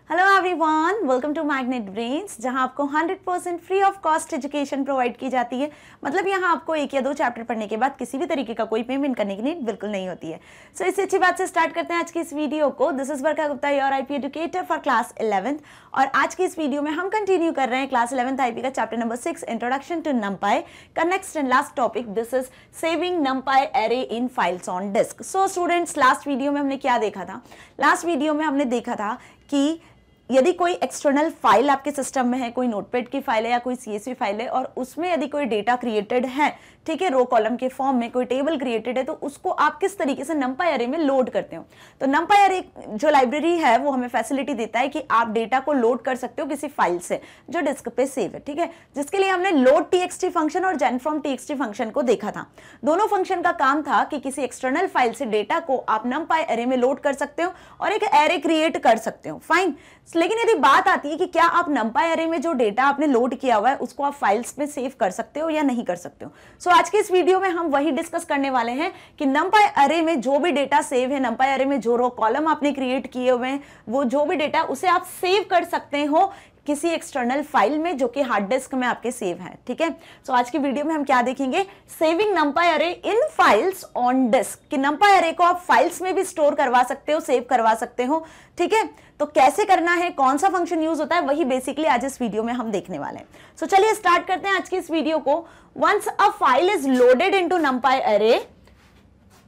Hello everyone, welcome to Magnet Brains, जहां आपको 100% free of cost education provide की जाती है। मतलब यहां आपको एक या दो चैप्टर पढ़ने के बाद किसी भी तरीके का कोई पेमेंट करने की नीड बिल्कुल नहीं होती है। सो इससे अच्छी बात से स्टार्ट करते हैं आज की इस वीडियो को। दिस इज बरका Gupta, your IP educator for class 11th। और आज की इस वीडियो में हम कंटिन्यू कर रहे हैं क्लास 11th आईपी का chapter number 6, introduction to numpy का next and last topic. This is saving numpy array in files on disk. So students, last video में हमने क्या देखा था? लास्ट वीडियो में हमने देखा था कि यदि कोई एक्सटर्नल फाइल आपके सिस्टम में है, कोई नोटपैड की फाइल है या कोई सीएसवी फाइल है, और उसमें यदि कोई डेटा क्रिएटेड है, ठीक है, रो कॉलम के फॉर्म में कोई टेबल क्रिएटेड है, तो उसको आप किस तरीके से numpy एरे में लोड करते हो। तो numpy एरे जो लाइब्रेरी है वो हमें फैसिलिटी देता है कि आप डेटा को लोड कर सकते हो किसी फाइल से जो डिस्क पे सेव है, ठीक है, जिसके लिए हमने लोड txt फंक्शन और जेन फ्रॉम txt फंक्शन को देखा था। दोनों फंक्शन का काम था कि किसी एक्सटर्नल फाइल से डेटा को आप numpy एरे में लोड कर सकते हो और एक एरे क्रिएट कर सकते हो। फाइन। लेकिन यदि बात आती है कि क्या आप numpy एरे में जो डेटा आपने लोड किया हुआ है उसको आप फाइल्स में सेव कर सकते हो या नहीं कर सकते हो। सो आज के इस वीडियो में हम वही डिस्कस करने वाले हैं कि numpy एरे में जो भी डेटा सेव है, numpy एरे में जो रो कॉलम आपने क्रिएट किए हुए हैं, वो जो भी डेटा उसे आप सेव कर सकते हो किसी एक्सटर्नल फाइल में जो कि हार्ड डिस्क में आपके सेव है, ठीक है। सो आज की वीडियो में हम क्या देखेंगे? Saving numpy array in files on disk, कि numpy एरे को आप फाइल्स में भी स्टोर करवा सकते हो, सेव करवा सकते हो, ठीक है। तो कैसे करना है, कौन सा फंक्शन यूज होता है, वही बेसिकली आज इस वीडियो में हम देखने वाले हैं। सो चलिए स्टार्ट करते हैं आज की इस वीडियो को। Once a file is loaded into numpy array,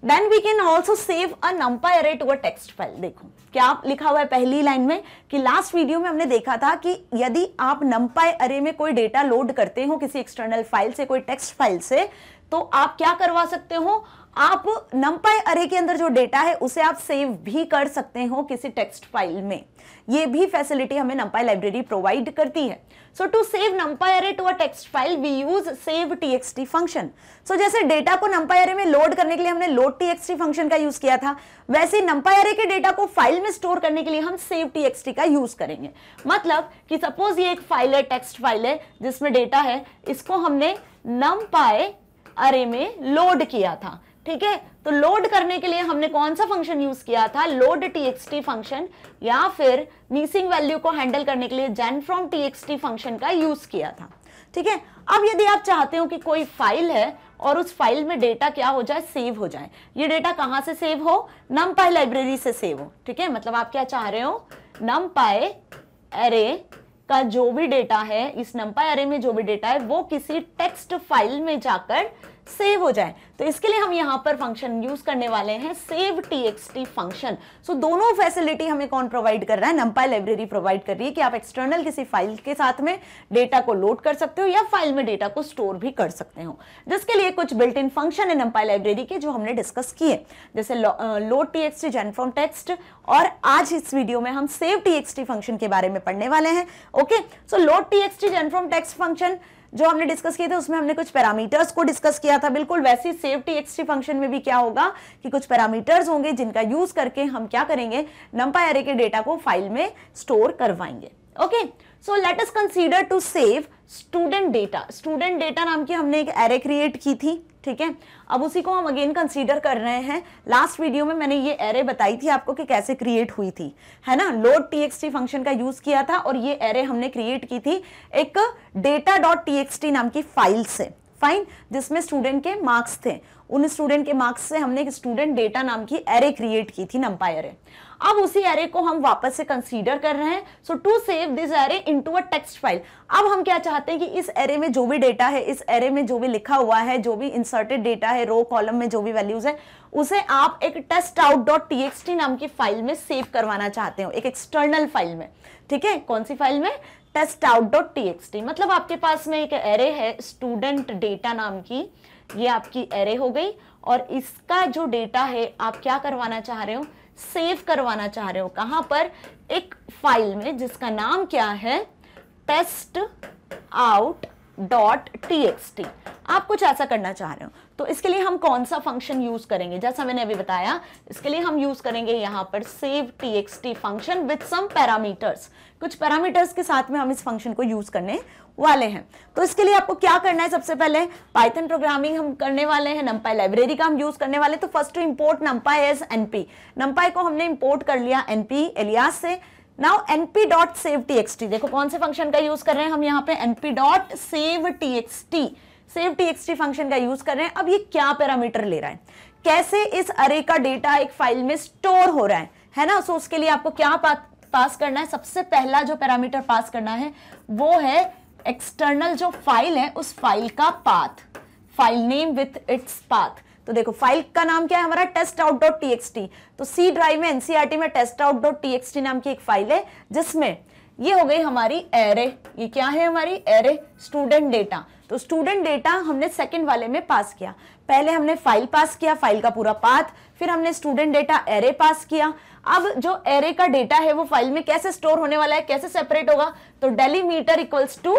then we can also save a numpy array to a text file। देखो क्या लिखा हुआ है पहली लाइन में कि लास्ट वीडियो में हमने देखा था कि यदि आप numpy array में कोई डेटा लोड करते हो किसी एक्सटर्नल फाइल से, कोई टेक्स्ट फाइल से, तो आप क्या करवा सकते हो? आप numpy array के अंदर जो डेटा है उसे आप सेव भी कर सकते हो किसी टेक्स्ट फाइल में। ये भी फैसिलिटी हमें numpy लाइब्रेरी प्रोवाइड करती है। So to save numpy array to a text file we use save txt function. सो जैसे डेटा को numpy array में लोड करने के लिए हमने लोड txt फंक्शन का यूज किया था, वैसे ही numpy array के डेटा को फाइल में स्टोर करने के लिए हम सेव txt का यूज करेंगे। मतलब कि सपोज ये एक फाइल है, टेक्स्ट फाइल है जिसमें डेटा है, इसको हमने numpy array में लोड किया था, ठीक है। तो लोड करने के लिए हमने कौन सा फंक्शन यूज किया था? लोड txt फंक्शन, या फिर मिसिंग वैल्यू को हैंडल करने के लिए जेन फ्रॉम txt फंक्शन का यूज किया था, ठीक है। अब यदि आप चाहते हो कि कोई फाइल है और उस फाइल में डेटा क्या हो जाए, सेव हो जाए, ये डेटा कहां से सेव हो? numpy लाइब्रेरी से सेव हो, ठीक है। मतलब आप क्या चाह रहे हो? numpy एरे का जो भी डेटा है, इस numpy एरे में जो भी डेटा है वो किसी टेक्स्ट फाइल में जाकर सेव हो जाए। तो इसके लिए हम यहां पर फंक्शन यूज करने वाले हैं सेव txt फंक्शन। सो दोनों फैसिलिटी हमें कौन प्रोवाइड कर रहा है? numpy लाइब्रेरी प्रोवाइड कर रही है कि आप एक्सटर्नल किसी फाइल के साथ में डेटा को लोड कर सकते हो या फाइल में डेटा को स्टोर भी कर सकते हो, जिसके लिए कुछ बिल्ट इन फंक्शन है numpy लाइब्रेरी के जो हमने डिस्कस किए, जैसे load txt, gen from text, और आज इस वीडियो में हम सेव txt फंक्शन के बारे में पढ़ने वाले हैं। Okay, so load txt, gen from text function जो हमने डिस्कस किए थे उसमें हमने कुछ पैरामीटर्स को डिस्कस किया था। बिल्कुल वैसे ही सेव txt फंक्शन में भी क्या होगा कि कुछ पैरामीटर्स होंगे जिनका यूज करके हम क्या करेंगे? numpy एरे के डेटा को फाइल में स्टोर करवाएंगे। Okay, so let us consider to save student data. Student data नाम की हमने एक एरे क्रिएट की थी, ठीक है। अब उसी को हम अगेन कंसीडर कर रहे हैं। लास्ट वीडियो में मैंने ये एरे बताई थी आपको कि कैसे क्रिएट हुई थी, है ना। लोड txt फंक्शन का यूज किया था और ये एरे हमने क्रिएट की थी एक data.txt नाम की फाइल से, फाइन, जिसमें स्टूडेंट के मार्क्स थे। उन स्टूडेंट के मार्क्स से हमने एक स्टूडेंट डेटा नाम की एरे क्रिएट की थी, numpy एरे। अब उसी एरे को हम वापस से कंसीडर कर रहे हैं। So to save this array into a text file. अब हम क्या चाहते हैं कि इस एरे में जो भी डेटा है, इस एरे में जो भी लिखा हुआ है, जो भी इंसर्टेड डेटा है, रो कॉलम में जो भी वैल्यूज है, उसे आप एक testout.txt नाम की फाइल में सेव करवाना चाहते हो, एक एक्सटर्नल फाइल में, ठीक है। कौन सी फाइल में? testout.txt। मतलब आपके पास में एक एरे है स्टूडेंट डेटा नाम की, ये आपकी एरे हो गई, और इसका जो डेटा है आप क्या करवाना चाह रहे हो? सेव करवाना चाह रहे हो। कहां पर? एक फाइल में जिसका नाम क्या है? testout.txt। आप कुछ ऐसा करना चाह रहे हो, तो इसके लिए हम कौन सा फंक्शन यूज करेंगे? जैसा मैंने अभी बताया, इसके लिए हम यूज करेंगे यहां पर save txt function with some parameters. कुछ पैरामीटर्स के साथ में हम इस फंक्शन को यूज करने वाले हैं। तो इसके लिए आपको क्या करना है? सबसे पहले पाइथन प्रोग्रामिंग हम करने वाले हैं, numpy लाइब्रेरी का हम यूज करने वाले। तो first to import numpy as np। numpy को हमने इंपोर्ट कर लिया np एलियास से। नाउ np.saveTXT, देखो कौन से फंक्शन का यूज कर रहे हैं हम यहाँ पे, np.saveTXT, saveTXT फंक्शन का यूज कर रहे हैं। अब ये क्या पैरामीटर ले रहा है, कैसे इस अरे का डेटा एक फाइल में स्टोर हो रहा है ना। सो उसके लिए आपको क्या पास करना है, सबसे पहला जो पैरामीटर पास करना है वो है एक्सटर्नल जो फाइल है उस फाइल का path, file name with its path. तो देखो फाइल का नाम क्या है हमारा, testout.txt। तो सी ड्राइव में एनसीईआरटी में testout.txt नाम की एक फाइल है जिसमें ये हो गई हमारी एरे, ये क्या है हमारी एरे स्टूडेंट डेटा। तो स्टूडेंट डेटा हमने सेकंड वाले में पास किया, पहले हमने फाइल पास किया, फाइल का पूरा पाथ, फिर हमने स्टूडेंट डेटा एरे पास किया। अब जो एरे का डेटा है वो फाइल में कैसे स्टोर होने वाला है, कैसे सेपरेट होगा, तो delimiter equals to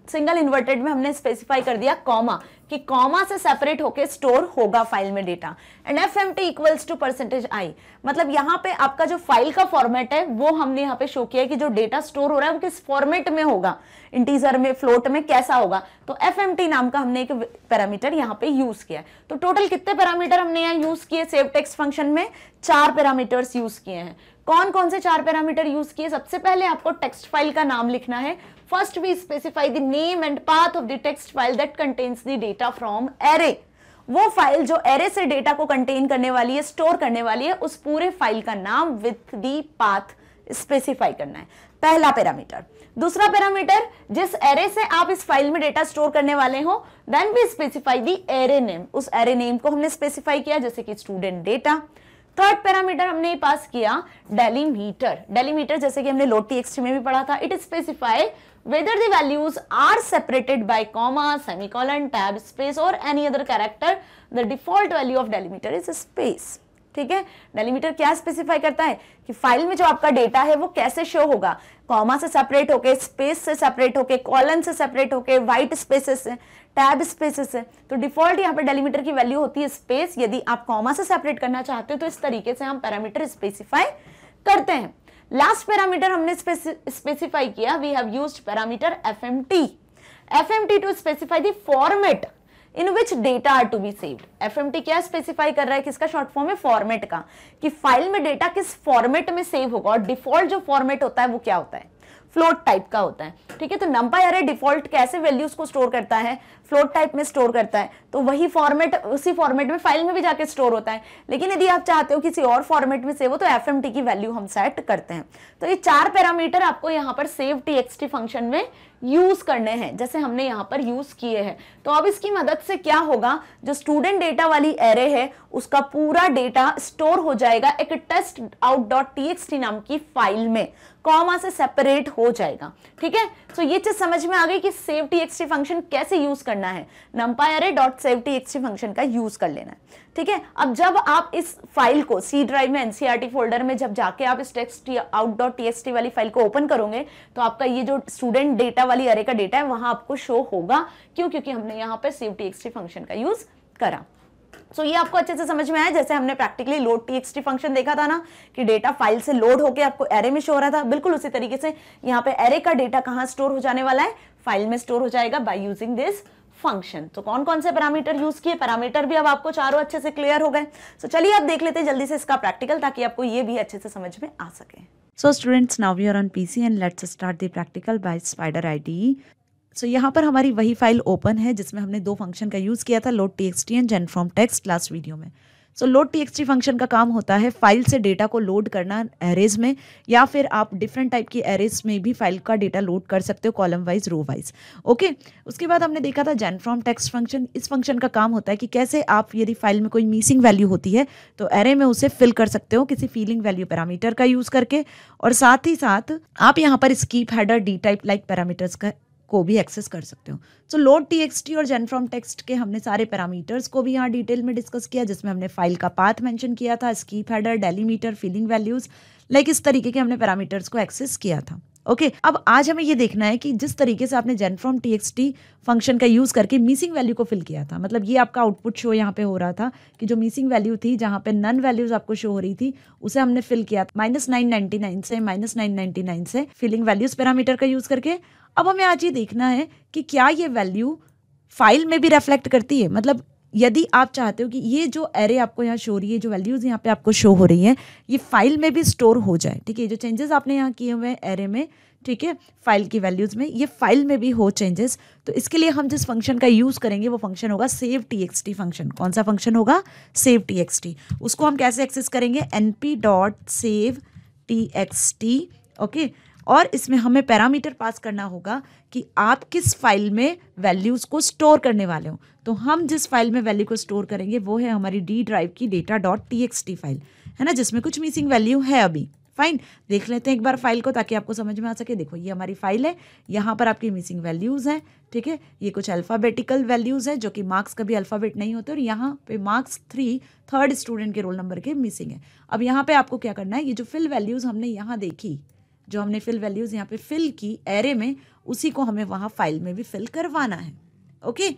single inverted में हमने स्पेसिफाई कर दिया कॉमा, कि कॉमा से सेपरेट होके स्टोर होगा फाइल में data. And fmt equals to %i, मतलब यहाँ पे आपका जो फाइल का फॉर्मेट है वो हमने यहाँ पे शो किया है कि जो डेटा स्टोर हो रहा है वो किस फॉर्मेट में होगा, इंटीजर में, फ्लोट में, कैसा होगा। तो fmt नाम का हमने एक पैरामीटर यहाँ पे यूज किया है। तो टोटल कितने पैरामीटर हमने यहाँ यूज किए सेव टेक्स्ट फंक्शन में, 4 पैरामीटर्स यूज किए हैं। कौन कौन से 4 पैरामीटर यूज किए, सबसे पहले आपको टेक्स्ट फाइल का नाम लिखना है। First we specify the name and path of the text file that contains the data from array। वो फाइल जो एरे से डेटा को कंटेन करने वाली है, स्टोर करने वाली है, उस पूरे फाइल का नाम विथ दी पाथ स्पेसिफाई करना है, पहला पैरामीटर। दूसरा पैरामीटर, जिस एरे से आप इस फाइल में डेटा स्टोर करने वाले हो, then we specify the array name, उस एरे नेम को हमने स्पेसिफाई किया जैसे कि स्टूडेंट डेटा। थर्ड पैरामीटर हमने पास किया डेलीमीटर। डेलीमीटर जैसे कि हमने load.txt में भी पढ़ा था, it specify whether the values are separated by comma, semicolon, tab, space or any other character, the default value of delimiter is space। ठीक है, डेलीमीटर क्या स्पेसिफाई करता है कि फाइल में जो आपका डेटा है वो कैसे शो होगा, कॉमा से सेपरेट होके, स्पेस से सेपरेट होके, कॉलन से सेपरेट होके, व्हाइट स्पेसेस से, टैब स्पेसेस से। तो डिफॉल्ट यहाँ पे डेलीमीटर की वैल्यू होती है स्पेस। यदि आप कॉमा से सेपरेट करना चाहते हो तो इस तरीके से हम पैरामीटर स्पेसिफाई करते हैं। लास्ट पैरामीटर हमने स्पेसिफाई किया, we have used parameter fmt to specify the format in which data are to be saved. fmt क्या स्पेसिफाई कर रहा है, किसका शॉर्ट फॉर्म है, फॉर्मेट का, कि फाइल में डेटा किस फॉर्मेट में सेव होगा। और डिफॉल्ट जो फॉर्मेट होता है वो क्या होता है, फ्लोट टाइप का होता है। ठीक है, तो numpy array डिफॉल्ट कैसे वैल्यूज को स्टोर करता है, फ्लोट टाइप में स्टोर करता है। तो वही फॉर्मेट, उसी फॉर्मेट में फाइल में भी जाके स्टोर होता है। लेकिन यदि आप चाहते हो किसी और फॉर्मेट में सेव हो तो fmt की वैल्यू हम सेट करते हैं। तो ये 4 पैरामीटर आपको यहाँ पर सेव txt फंक्शन में यूज करने हैं, जैसे हमने यहाँ पर यूज किए हैं। तो अब इसकी मदद से क्या होगा, जो स्टूडेंट डेटा वाली एरे है उसका पूरा डेटा स्टोर हो जाएगा एक testout.txt नाम की फाइल में, कॉमा से सेपरेट हो जाएगा। ठीक है, तो ये चीज समझ में आ गई कि सेव txt फंक्शन कैसे यूज करना है, numpy array.saveTXT फंक्शन का यूज कर लेना है। ठीक है, अब जब आप इस फाइल को सी ड्राइव में एनसीईआरटी फोल्डर में जब जाके आप इस testout.txt वाली फाइल को ओपन करोगे तो आपका ये जो स्टूडेंट डेटा वाली अरे का डेटा है वहां आपको शो होगा। क्यों, क्योंकि हमने यहाँ पर सेव txt फंक्शन का यूज करा। तो ये आपको अच्छे से समझ में आया, जैसे हमने प्रैक्टिकली load.txt फंक्शन देखा था ना कि डेटा फाइल से लोड होके आपको एरे में शो हो रहा था, बिल्कुल उसी तरीके से यहाँ पे एरे का डेटा कहाँ स्टोर हो जाने वाला है, फाइल में स्टोर हो जाएगा बाय यूजिंग दिस फंक्शन। तो कौन कौन से पैरामीटर यूज किए, पैरामीटर भी अब आपको चारों अच्छे से क्लियर हो गए। तो चलिए आप देख लेते हैं जल्दी से इसका प्रैक्टिकल, ताकि आपको ये भी अच्छे से समझ में आ सके। So students, now we are on PC and let's start the practical by Spider IDE। So यहाँ पर हमारी वही फाइल ओपन है जिसमें हमने 2 फंक्शन का यूज़ किया था, load.txt and genFromText last video में। So load.txt फंक्शन का काम होता है फाइल से डेटा को लोड करना एरेज में, या फिर आप डिफरेंट टाइप की एरेज में भी फाइल का डेटा लोड कर सकते हो, column wise, row wise. Okay, उसके बाद हमने देखा था genFromText फंक्शन। इस फंक्शन का काम होता है कि कैसे आप यदि फाइल में कोई मिसिंग वैल्यू होती है तो एरे में उसे फिल कर सकते हो किसी फीलिंग वैल्यू पैरामीटर का यूज़ करके। और साथ ही साथ आप यहाँ पर skip, header, D type like parameters का को भी एक्सेस कर सकते हो। सो load.txt और genFromText के हमने सारे पैरामीटर्स को भी यहाँ डिटेल में डिस्कस किया, जिसमें हमने फाइल का पाथ मेंशन किया था, skip header, delimiter, filling values, like इस तरीके के हमने पैरामीटर्स को एक्सेस किया था। ओके, अब आज हमें ये देखना है कि जिस तरीके से आपने genFromTxt फंक्शन का यूज करके मिसिंग वैल्यू को फिल किया था, मतलब ये आपका आउटपुट शो यहाँ पे हो रहा था कि जो मिसिंग वैल्यू थी, जहाँ पे नन वैल्यूज आपको शो हो रही थी, उसे हमने फिल किया -999 से -999 से फिलिंग वैल्यूज पैरामीटर का यूज करके। अब हमें आज ये देखना है कि क्या ये वैल्यू फाइल में भी रिफ्लेक्ट करती है, मतलब यदि आप चाहते हो कि ये जो एरे आपको यहाँ शो हो रही है, जो वैल्यूज़ यहाँ पे आपको शो हो रही हैं, ये फाइल में भी स्टोर हो जाए, ठीक है, जो चेंजेस आपने यहाँ किए हुए हैं एरे में, ठीक है, फाइल की वैल्यूज़ में, ये फाइल में भी हो चेंजेस, तो इसके लिए हम जिस फंक्शन का यूज़ करेंगे वो फंक्शन होगा सेव txt फंक्शन। कौन सा फंक्शन होगा? Save txt। उसको हम कैसे एक्सेस करेंगे? np.save txt, okay. और इसमें हमें पैरामीटर पास करना होगा कि आप किस फाइल में वैल्यूज़ को स्टोर करने वाले हो। तो हम जिस फाइल में वैल्यू को स्टोर करेंगे वो है हमारी डी ड्राइव की data.txt फाइल, है ना, जिसमें कुछ मिसिंग वैल्यू है अभी। फाइन, देख लेते हैं एक बार फाइल को ताकि आपको समझ में आ सके। देखो ये हमारी फाइल है, यहाँ पर आपकी मिसिंग वैल्यूज़ हैं, ठीक है, ये कुछ अल्फ़ाबेटिकल वैल्यूज़ है जो कि मार्क्स कभी अल्फ़ाबेट नहीं होते, और यहाँ पे मार्क्स 3 थर्ड स्टूडेंट के रोल नंबर के मिसिंग है। अब यहाँ पे आपको क्या करना है, ये जो फिल वैल्यूज़ हमने यहाँ देखी, जो हमने फिल वैल्यूज़ यहाँ पे फिल की एरे में, उसी को हमें वहाँ फाइल में भी फिल करवाना है। ओके,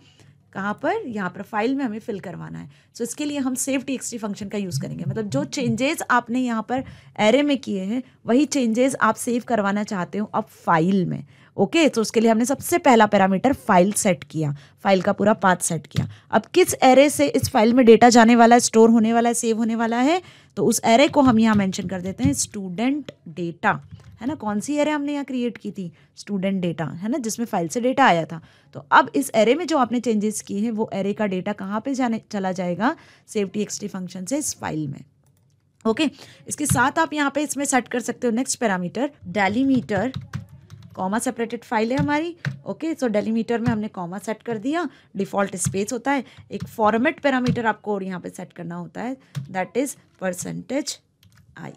कहाँ पर? यहाँ पर फाइल में हमें फिल करवाना है। सो इसके लिए हम सेव txt फंक्शन का यूज़ करेंगे। मतलब जो चेंजेस आपने यहाँ पर एरे में किए हैं वही चेंजेस आप सेव करवाना चाहते हो अब फाइल में। ओके, तो उसके लिए हमने सबसे पहला पैरामीटर फाइल सेट किया, फाइल का पूरा पाथ सेट किया। अब किस एरे से इस फाइल में डेटा जाने वाला है, स्टोर होने वाला है, सेव होने वाला है, तो उस एरे को हम यहाँ मेंशन कर देते हैं स्टूडेंट डेटा, है ना। कौन सी एरे हमने यहाँ क्रिएट की थी? स्टूडेंट डेटा, है ना, जिसमें फाइल से डेटा आया था। तो अब इस एरे में जो आपने चेंजेस किए हैं वो एरे का डेटा कहाँ पे चला जाएगा? सेव txt फंक्शन से इस फाइल में। ओके, इसके साथ आप यहाँ पे इसमें सेट कर सकते हो next parameter delimiter, comma separated file है हमारी। ओके, सो डेलीमीटर में हमने कॉमा सेट कर दिया, डिफ़ॉल्ट स्पेस होता है, एक फॉर्मेट पैरामीटर आपको और यहाँ पे सेट करना होता है, दैट इज़ %i।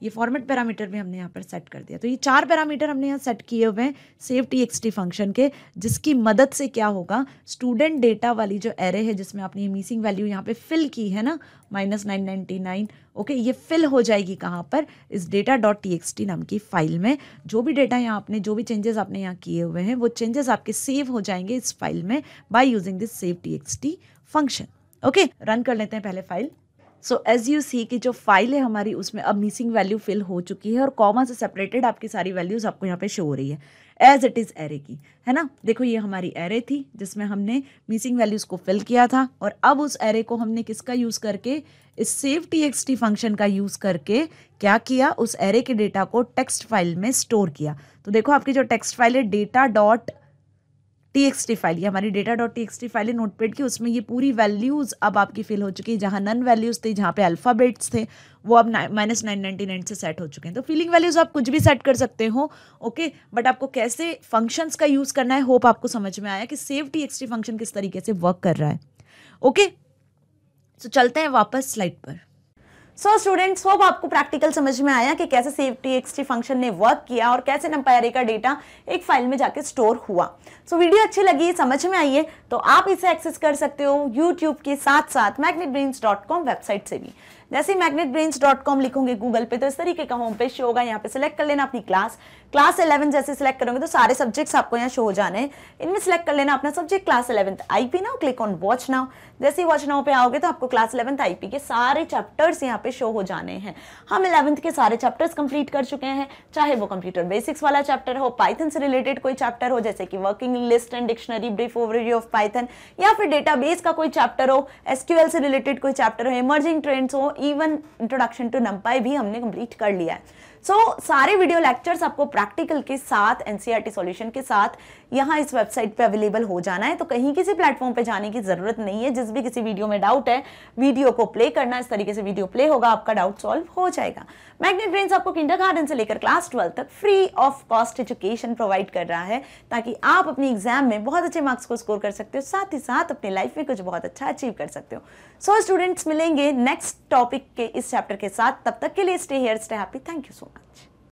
ये फॉर्मेट पैरामीटर भी हमने यहाँ पर सेट कर दिया। तो ये 4 पैरामीटर हमने यहाँ सेट किए हुए हैं सेव txt फंक्शन के, जिसकी मदद से क्या होगा, स्टूडेंट डेटा वाली जो एरे है जिसमें आपने ये मिसिंग वैल्यू यहाँ पे फिल की है ना, -999, ओके, ये फिल हो जाएगी कहाँ पर? इस data.txt नाम की फाइल में। जो भी डेटा यहाँ आपने, जो भी चेंजेस आपने यहाँ किए हुए हैं वो चेंजेस आपके सेव हो जाएंगे इस फाइल में by using this save txt function. Okay, run कर लेते हैं पहले file. So as you see कि जो फाइल है हमारी उसमें अब मिसिंग वैल्यू फिल हो चुकी है और कॉमा से सेपरेटेड आपकी सारी वैल्यूज़ आपको यहाँ पे शो हो रही है एज इट इज़ एरे की, है ना। देखो ये हमारी एरे थी जिसमें हमने मिसिंग वैल्यूज़ को फिल किया था, और अब उस एरे को हमने किसका यूज़ करके, इस सेव txt फंक्शन का यूज़ करके क्या किया, उस एरे के डेटा को टेक्स्ट फाइल में स्टोर किया। तो देखो आपकी जो टेक्स्ट फाइल है data.txt फाइल, ये हमारी data.txt फाइल है नोटपैड की, उसमें ये पूरी वैल्यूज़ अब आपकी फिल हो चुकी है। जहाँ नन वैल्यूज़ थे, जहाँ पे अल्फ़ाबेट्स थे, वो अब -999 से सेट हो चुके हैं। तो फीलिंग वैल्यूज़ आप कुछ भी सेट कर सकते हो, ओके, बट आपको कैसे फंक्शंस का यूज़ करना है, होप आपको समझ में आया कि सेव txt फंक्शन किस तरीके से वर्क कर रहा है। ओके, सो चलते हैं वापस स्लाइड पर। सो स्टूडेंट्स, होप आपको प्रैक्टिकल समझ में आया कि कैसे सेव txt फंक्शन ने वर्क किया और कैसे numpy array का डेटा एक फाइल में जाके स्टोर हुआ। सो वीडियो अच्छी लगी, समझ में आई है तो आप इसे एक्सेस कर सकते हो यूट्यूब के साथ साथ magnetbrains.com वेबसाइट से भी। जैसे ही magnetbrains.com लिखोगे गूगल पे तो इस तरीके का होम पेज शो होगा। यहाँ पे सिलेक्ट कर लेना अपनी क्लास 11 जैसे सिलेक्ट करोगे तो सारे सब्जेक्ट्स आपको यहाँ शो हो जाने हैं। इनमें सिलेक्ट कर लेना अपना subject class 11th IP now, click on watch now. जैसे ही वॉच नाउ पे आओगे तो आपको क्लास 11th IP के सारे चैप्टर्स यहाँ पे शो हो जाने हैं। हम 11th के सारे चैप्टर्स कंप्लीट कर चुके हैं, चाहे वो कंप्यूटर बेसिक्स वाला चैप्टर हो, पाइथन से रिलेटेड कोई चैप्टर हो जैसे कि working list and dictionary, brief overview of Python, या फिर डेटाबेस का कोई चैप्टर हो, SQL से रिलेटेड कोई चैप्टर हो, इमर्जिंग ट्रेंड्स हो, इवन इंट्रोडक्शन टू नंपाई भी हमने कंप्लीट कर लिया है। सारे वीडियो लेक्चर्स आपको प्रैक्टिकल के साथ NCERT सॉल्यूशन के साथ यहाँ इस वेबसाइट पे अवेलेबल हो जाना है। तो कहीं किसी प्लेटफॉर्म पे जाने की जरूरत नहीं है। जिस भी किसी वीडियो में डाउट है, वीडियो को प्ले करना, इस तरीके से वीडियो प्ले होगा, आपका डाउट सॉल्व हो जाएगा। मैग्नेट ब्रेन्स आपको किंडरगार्टन से लेकर क्लास 12 तक free of cost education provide कर रहा है ताकि आप अपनी एग्जाम में बहुत अच्छे मार्क्स को स्कोर कर सकते हो, साथ ही साथ अपनी लाइफ में कुछ बहुत अच्छा अचीव कर सकते हो। सो स्टूडेंट्स, मिलेंगे नेक्स्ट टॉपिक के इस चैप्टर के साथ। तब तक के लिए stay here, stay happy. Thank you so much.